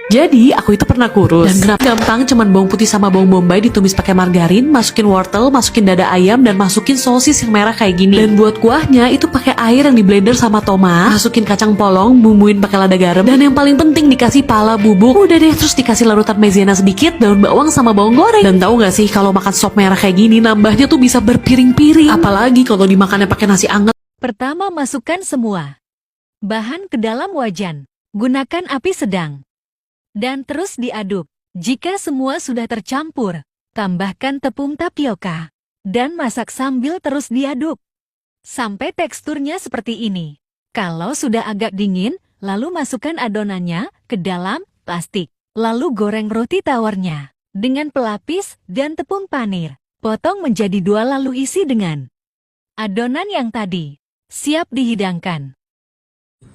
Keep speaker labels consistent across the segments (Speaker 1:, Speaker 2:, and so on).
Speaker 1: Jadi aku itu pernah kurus. Dan kenapa gampang, cuman bawang putih sama bawang bombay ditumis pakai margarin, masukin wortel, masukin dada ayam, dan masukin sosis yang merah kayak gini. Dan buat kuahnya itu pakai air yang di blender sama tomat, masukin kacang polong, bumbuin pakai lada garam, dan yang paling penting dikasih pala bubuk. Udah deh, terus dikasih larutan maizena sedikit, daun bawang sama bawang goreng. Dan tahu gak sih kalau makan sop merah kayak gini nambahnya tuh bisa berpiring-piring. Apalagi kalau dimakannya pakai nasi anget.
Speaker 2: Pertama, masukkan semua bahan ke dalam wajan. Gunakan api sedang. Dan terus diaduk. Jika semua sudah tercampur, tambahkan tepung tapioka. Dan masak sambil terus diaduk. Sampai teksturnya seperti ini. Kalau sudah agak dingin, lalu masukkan adonannya ke dalam plastik. Lalu goreng roti tawarnya dengan pelapis dan tepung panir. Potong menjadi 2 lalu isi dengan adonan yang tadi. Siap dihidangkan.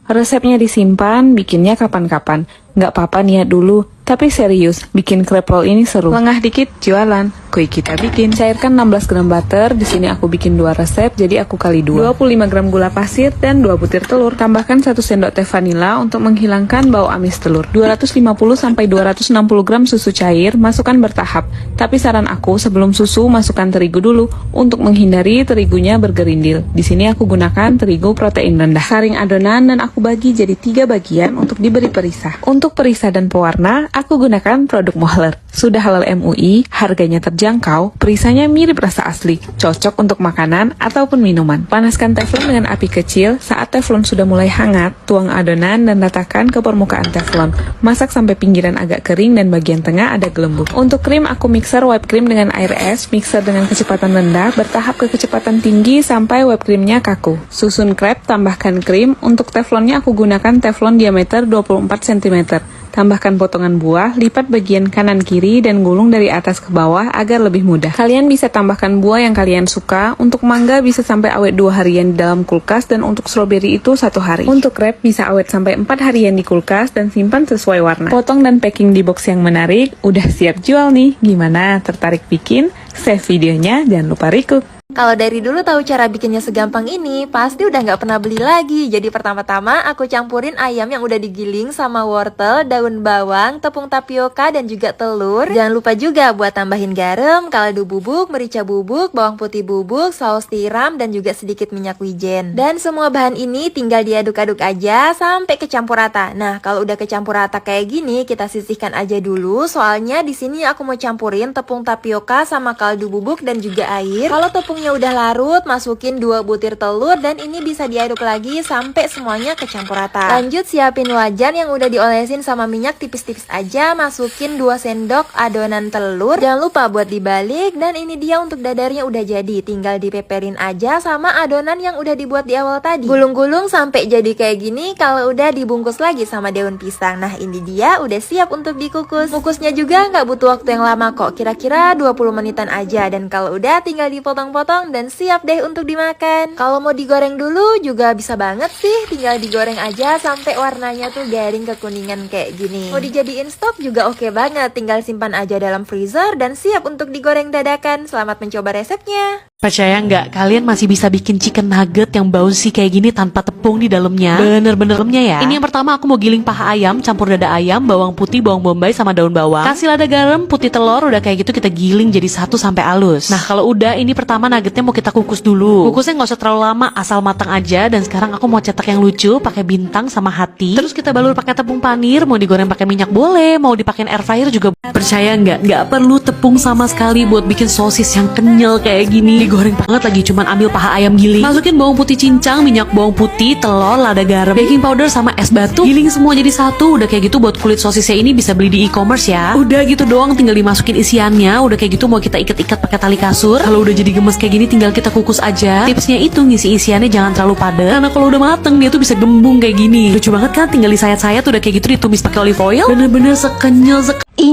Speaker 3: Resepnya disimpan, bikinnya kapan-kapan. Nggak apa-apa niat dulu, tapi serius, bikin crepe roll ini seru. Lengah dikit, jualan. Kuy kita bikin. Cairkan 16 gram butter, di sini aku bikin 2 resep, jadi aku kali 2. 25 gram gula pasir dan 2 butir telur. Tambahkan 1 sendok teh vanila untuk menghilangkan bau amis telur. 250-260 gram susu cair, masukkan bertahap. Tapi saran aku, sebelum susu, masukkan terigu dulu, untuk menghindari terigunya bergerindil. Di sini aku gunakan terigu protein rendah. Saring adonan dan aku bagi jadi 3 bagian untuk diberi perisah. Untuk perisai dan pewarna, aku gunakan produk Mohler. Sudah halal MUI, harganya terjangkau, perisainya mirip rasa asli, cocok untuk makanan ataupun minuman. Panaskan teflon dengan api kecil, saat teflon sudah mulai hangat, tuang adonan dan ratakan ke permukaan teflon. Masak sampai pinggiran agak kering dan bagian tengah ada gelembung. Untuk krim, aku mixer whipped cream dengan air es, mixer dengan kecepatan rendah, bertahap ke kecepatan tinggi sampai whipped creamnya kaku. Susun crepe, tambahkan krim, untuk teflonnya aku gunakan teflon diameter 24 cm. Tambahkan potongan buah, lipat bagian kanan kiri dan gulung dari atas ke bawah agar lebih mudah. Kalian bisa tambahkan buah yang kalian suka. Untuk mangga bisa sampai awet 2 harian di dalam kulkas dan untuk stroberi itu 1 hari. Untuk crepe bisa awet sampai 4 harian di kulkas dan simpan sesuai warna. Potong dan packing di box yang menarik. Udah siap jual nih. Gimana? Tertarik bikin? Save videonya, jangan lupa recook.
Speaker 4: Kalau dari dulu tahu cara bikinnya segampang ini, pasti udah nggak pernah beli lagi. Jadi pertama-tama aku campurin ayam yang udah digiling sama wortel, daun bawang, tepung tapioka, dan juga telur. Jangan lupa juga buat tambahin garam, kaldu bubuk, merica bubuk, bawang putih bubuk, saus tiram, dan juga sedikit minyak wijen. Dan semua bahan ini tinggal diaduk-aduk aja sampai kecampur rata. Nah, kalau udah kecampur rata kayak gini, kita sisihkan aja dulu. Soalnya di sini aku mau campurin tepung tapioka sama kaldu bubuk dan juga air. Kalau tepungnya udah larut, masukin 2 butir telur dan ini bisa diaduk lagi sampai semuanya kecampur rata. Lanjut siapin wajan yang udah diolesin sama minyak tipis-tipis aja, masukin 2 sendok adonan telur. Jangan lupa buat dibalik dan ini dia untuk dadarnya udah jadi. Tinggal dipeperin aja sama adonan yang udah dibuat di awal tadi. Gulung-gulung sampai jadi kayak gini. Kalau udah dibungkus lagi sama daun pisang. Nah, ini dia udah siap untuk dikukus. Kukusnya juga nggak butuh waktu yang lama kok, kira-kira 20 menitan aja. Dan kalau udah tinggal dipotong-potong dan siap deh untuk dimakan. Kalau mau digoreng dulu juga bisa banget sih, tinggal digoreng aja sampai warnanya tuh garing kekuningan kayak gini. Mau dijadiin stok juga oke banget, tinggal simpan aja dalam freezer dan siap untuk digoreng dadakan. Selamat mencoba resepnya.
Speaker 1: Percaya nggak, kalian masih bisa bikin chicken nugget yang bouncy kayak gini tanpa tepung di dalamnya? Bener-bener dalamnya ya. Ini yang pertama aku mau giling paha ayam, campur dada ayam, bawang putih, bawang bombay sama daun bawang. Kasih lada garam, putih telur, udah kayak gitu kita giling jadi satu sampai halus. Nah, kalau udah ini pertama nuggetnya mau kita kukus dulu. Kukusnya nggak usah terlalu lama, asal matang aja. Dan sekarang aku mau cetak yang lucu, pakai bintang sama hati. Terus kita balur pakai tepung panir, mau digoreng pakai minyak boleh, mau dipakein air fryer juga. Percaya nggak perlu tepung sama sekali buat bikin sosis yang kenyal kayak gini. Digoreng banget lagi, cuman ambil paha ayam giling, masukin bawang putih cincang, minyak bawang putih, telur, lada garam, baking powder sama es batu, giling semua jadi satu. Udah kayak gitu buat kulit sosisnya ini bisa beli di e-commerce ya. Udah gitu doang, tinggal dimasukin isiannya. Udah kayak gitu mau kita ikat-ikat pakai tali kasur. Kalau udah jadi gemes kayak gini tinggal kita kukus aja. Tipsnya itu ngisi isiannya jangan terlalu padat, karena kalau udah mateng dia tuh bisa gembung kayak gini. Lucu banget kan, tinggal disayat-sayat udah kayak gitu ditumis pakai olive oil. Bener-bener sekenyal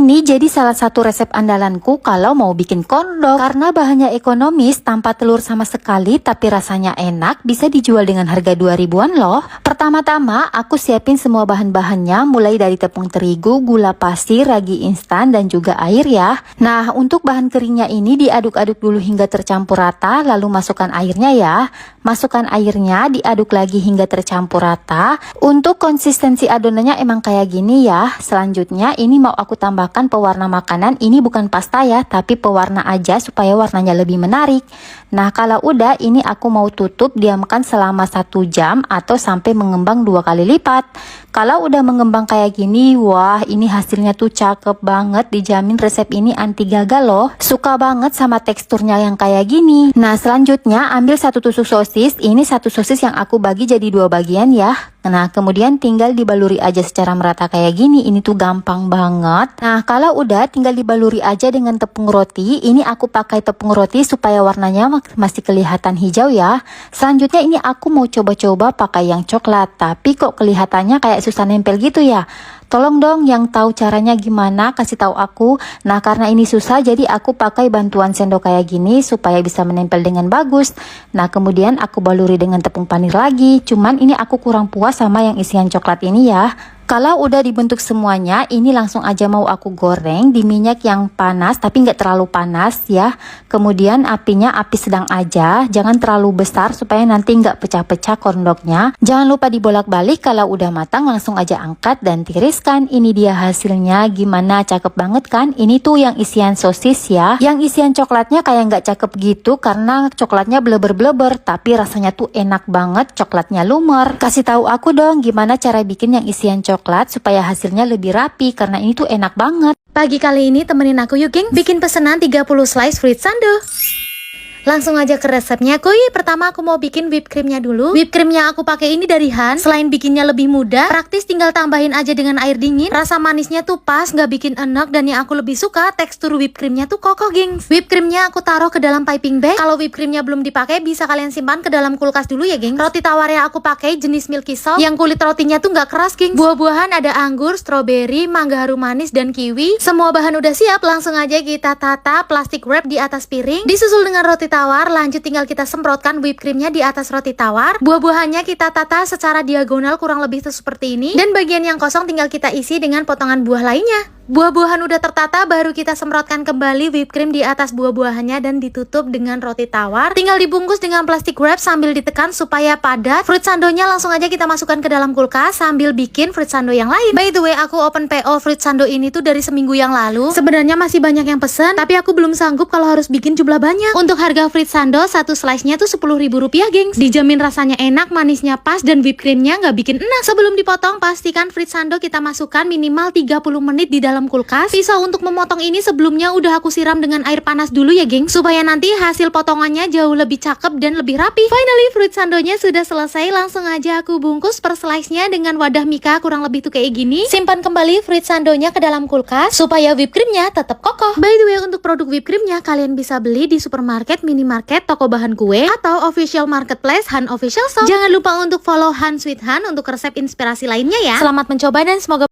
Speaker 5: Ini jadi salah satu resep andalanku kalau mau bikin kondok. Karena bahannya ekonomis, tanpa telur sama sekali, tapi rasanya enak, bisa dijual dengan harga 2.000-an loh. Pertama-tama, aku siapin semua bahan-bahannya, mulai dari tepung terigu, gula pasir, ragi instan, dan juga air ya. Nah, untuk bahan keringnya ini diaduk-aduk dulu hingga tercampur rata, lalu masukkan airnya ya. Masukkan airnya, diaduk lagi hingga tercampur rata. Untuk konsistensi adonannya emang kayak gini ya. Selanjutnya, ini mau aku tambahkan pewarna makanan. Ini bukan pasta ya, tapi pewarna aja supaya warnanya lebih menarik. Nah, kalau udah, ini aku mau tutup, diamkan selama 1 jam atau sampai mengembang 2 kali lipat. Kalau udah mengembang kayak gini, wah ini hasilnya tuh cakep banget. Dijamin resep ini anti gagal loh. Suka banget sama teksturnya yang kayak gini. Nah, selanjutnya ambil 1 tusuk sosis. Ini 1 sosis yang aku bagi jadi 2 bagian ya. Nah, kemudian tinggal dibaluri aja secara merata kayak gini. Ini tuh gampang banget. Nah, kalau udah tinggal dibaluri aja dengan tepung roti. Ini aku pakai tepung roti supaya warnanya masih kelihatan hijau ya. Selanjutnya ini aku mau coba-coba pakai yang coklat. Tapi kok kelihatannya kayak susah nempel gitu ya. Tolong dong yang tahu caranya gimana, kasih tahu aku. Nah, karena ini susah jadi aku pakai bantuan sendok kayak gini supaya bisa menempel dengan bagus. Nah, kemudian aku baluri dengan tepung panir lagi. Cuman ini aku kurang puas sama yang isian coklat ini ya. Kalau udah dibentuk semuanya, ini langsung aja mau aku goreng di minyak yang panas tapi nggak terlalu panas ya. Kemudian apinya api sedang aja, jangan terlalu besar supaya nanti nggak pecah-pecah kondoknya. Jangan lupa dibolak-balik, kalau udah matang langsung aja angkat dan tiriskan. Ini dia hasilnya, gimana, cakep banget kan? Ini tuh yang isian sosis ya. Yang isian coklatnya kayak nggak cakep gitu karena coklatnya bleber-bleber, tapi rasanya tuh enak banget, coklatnya lumer. Kasih tahu aku dong gimana cara bikin yang isian coklat supaya hasilnya lebih rapi karena ini tuh enak banget.
Speaker 6: Pagi kali ini temenin aku yuk geng, bikin pesanan 30 slice fruit sando. Langsung aja ke resepnya kuy. Pertama aku mau bikin whipped creamnya dulu. Whipped cream yang aku pakai ini dari Han. Selain bikinnya lebih mudah, praktis, tinggal tambahin aja dengan air dingin. Rasa manisnya tuh pas, nggak bikin enek. Dan yang aku lebih suka, tekstur whipped creamnya tuh kokoh gengs. Whipped creamnya aku taruh ke dalam piping bag. Kalau whipped creamnya belum dipakai, bisa kalian simpan ke dalam kulkas dulu ya gengs. Roti tawar yang aku pakai jenis milky soft, yang kulit rotinya tuh nggak keras gengs. Buah-buahan ada anggur, stroberi, mangga harum manis, dan kiwi. Semua bahan udah siap, langsung aja kita tata plastik wrap di atas piring. Disusul dengan roti tawar, lanjut tinggal kita semprotkan whipped creamnya di atas roti tawar. Buah-buahannya kita tata secara diagonal kurang lebih tuh seperti ini. Dan bagian yang kosong tinggal kita isi dengan potongan buah lainnya. Buah-buahan udah tertata, baru kita semprotkan kembali whipped cream di atas buah-buahannya dan ditutup dengan roti tawar. Tinggal dibungkus dengan plastik wrap sambil ditekan supaya padat. Fruit sandonya langsung aja kita masukkan ke dalam kulkas sambil bikin fruit sando yang lain. By the way, aku open PO fruit sando ini tuh dari seminggu yang lalu. Sebenarnya masih banyak yang pesen, tapi aku belum sanggup kalau harus bikin jumlah banyak. Untuk harga fruit sando, 1 slice-nya tuh Rp10.000 gengs. Dijamin rasanya enak, manisnya pas, dan whipped creamnya nggak bikin enak. Sebelum dipotong, pastikan fruit sando kita masukkan minimal 30 menit di dalam kulkas. Pisau untuk memotong ini sebelumnya udah aku siram dengan air panas dulu ya geng, supaya nanti hasil potongannya jauh lebih cakep dan lebih rapi. Finally, fruit sandonya sudah selesai. Langsung aja aku bungkus per slice-nya dengan wadah mika kurang lebih tuh kayak gini. Simpan kembali fruit sandonya ke dalam kulkas supaya whipped creamnya tetap kokoh. By the way, untuk produk whipped creamnya kalian bisa beli di supermarket, minimarket, toko bahan kue, atau official marketplace Han Official Shop. Jangan lupa untuk follow Han Sweet Han untuk resep inspirasi lainnya ya. Selamat mencoba dan semoga